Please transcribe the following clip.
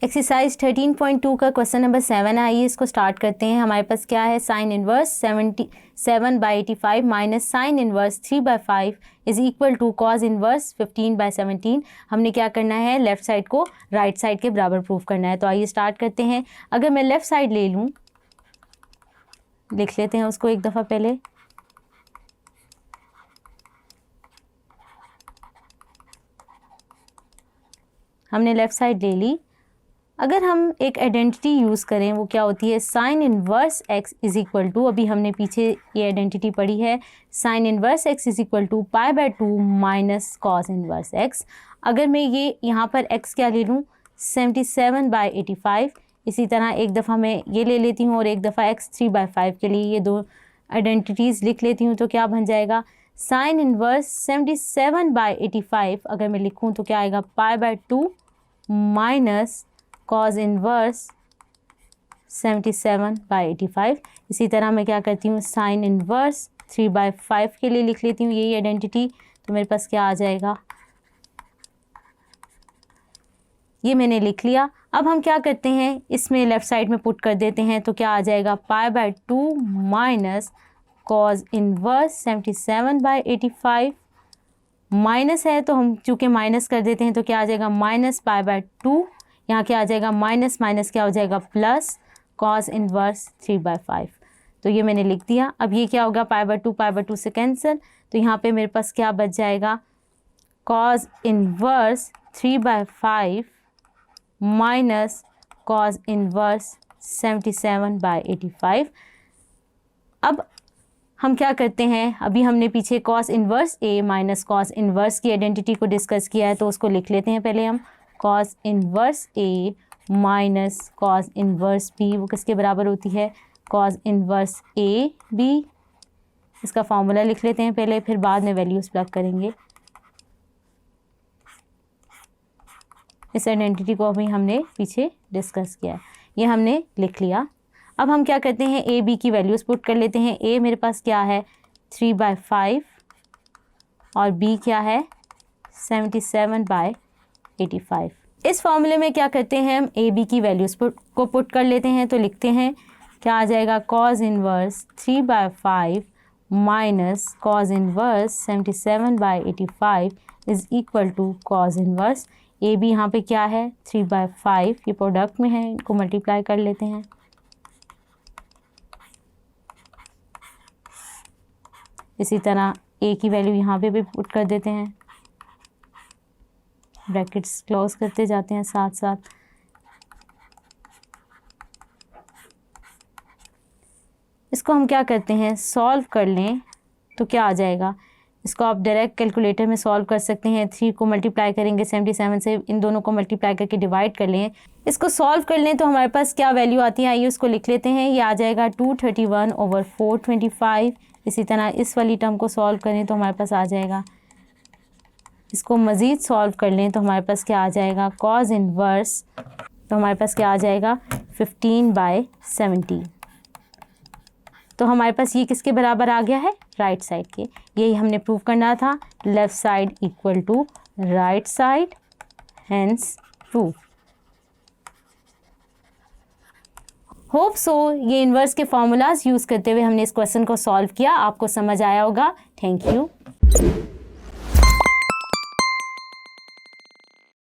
Exercise 13.2 का question number 7 आइए इसको स्टार्ट करते हैं। हमारे पास क्या है, sine inverse 77/85 minus sine inverse 3/5 is equal to cos inverse 15/17। हमने क्या करना है, लेफ्ट साइड को राइट साइड के बराबर प्रूफ करना है। तो आइए स्टार्ट करते हैं। अगर मैं लेफ्ट साइड ले लूँ, लिख लेते हैं उसको एक दफ़ा पहले। हमने लेफ्ट साइड ले ली। अगर हम एक आइडेंटिटी यूज़ करें, वो क्या होती है, sine inverse x is equal to, अभी हमने पीछे ये आइडेंटिटी पढ़ी है, sine inverse x is equal to π/2 minus cos inverse x। अगर मैं ये यहाँ पर x क्या ले लूँ, 77/85। इसी तरह एक दफ़ा मैं ये ले लेती हूँ और एक दफ़ा x 3/5 के लिए ये दो आइडेंटिटीज़ लिख लेती हूँ। तो क्या बन जाएगा, साइन इनवर्स 77/85 अगर मैं लिखूँ तो क्या आएगा, π/2 माइनस कॉज इनवर्स 77/85। इसी तरह मैं क्या करती हूँ, साइन इनवर्स 3/5 के लिए लिख लेती हूँ यही आइडेंटिटी। तो मेरे पास क्या आ जाएगा, ये मैंने लिख लिया। अब हम क्या करते हैं, इसमें लेफ़्ट साइड में पुट कर देते हैं। तो क्या आ जाएगा, π/2 माइनस कॉज इनवर्स 77/85। माइनस है तो हम चूँकि माइनस कर देते हैं तो क्या आ जाएगा, माइनस π/2। यहाँ क्या आ जाएगा, माइनस माइनस क्या हो जाएगा, प्लस कॉस इनवर्स 3/5। तो ये मैंने लिख दिया। अब ये क्या होगा, π/2 से कैंसिल। तो यहाँ पे मेरे पास क्या बच जाएगा, cos inverse 3/5 minus cos inverse 77/85। अब हम क्या करते हैं, अभी हमने पीछे cos inverse a minus cos inverse की आइडेंटिटी को डिस्कस किया है, तो उसको लिख लेते हैं पहले हम। Cos inverse a minus cos inverse b वो किसके बराबर होती है, कॉस इनवर्स a b। इसका फॉर्मूला लिख लेते हैं पहले, फिर बाद में वैल्यूज़ प्लग करेंगे। इस आइडेंटिटी को अभी हमने पीछे डिस्कस किया है, ये हमने लिख लिया। अब हम क्या करते हैं, a b की वैल्यूज़ पुट कर लेते हैं। a मेरे पास क्या है, 3/5 और b क्या है, 77/85। इस फॉर्मूले में क्या करते हैं, हम a b की वैल्यूज़ को पुट कर लेते हैं। तो लिखते हैं क्या आ जाएगा, cos inverse 3/5 minus cos inverse 77/85 is equal to cos inverse a b यहाँ पे क्या है, 3/5, ये प्रोडक्ट में है, इनको मल्टीप्लाई कर लेते हैं। इसी तरह a की वैल्यू यहाँ पे भी पुट कर देते हैं, ब्रैकेट्स क्लोज करते जाते हैं साथ साथ। इसको हम क्या करते हैं, सॉल्व कर लें तो क्या आ जाएगा, इसको आप डायरेक्ट कैलकुलेटर में सॉल्व कर सकते हैं। 3 को मल्टीप्लाई करेंगे 77 से, इन दोनों को मल्टीप्लाई करके डिवाइड कर लें। इसको सॉल्व कर लें तो हमारे पास क्या वैल्यू आती है, आइए उसको लिख लेते हैं। ये आ जाएगा 231/425। इसी तरह इस वाली टर्म को सॉल्व करें तो हमारे पास आ जाएगा, इसको मज़ीद सॉल्व कर लें तो हमारे पास क्या आ जाएगा, कॉज इनवर्स, तो हमारे पास क्या आ जाएगा 15/70। तो हमारे पास ये किसके बराबर आ गया है, राइट साइड के। यही हमने प्रूव करना था, left side equal to right side, hence proof. Hope so ये इन्वर्स के फॉर्मूलाज यूज़ करते हुए हमने इस क्वेश्चन को सॉल्व किया, आपको समझ आया होगा। Thank you.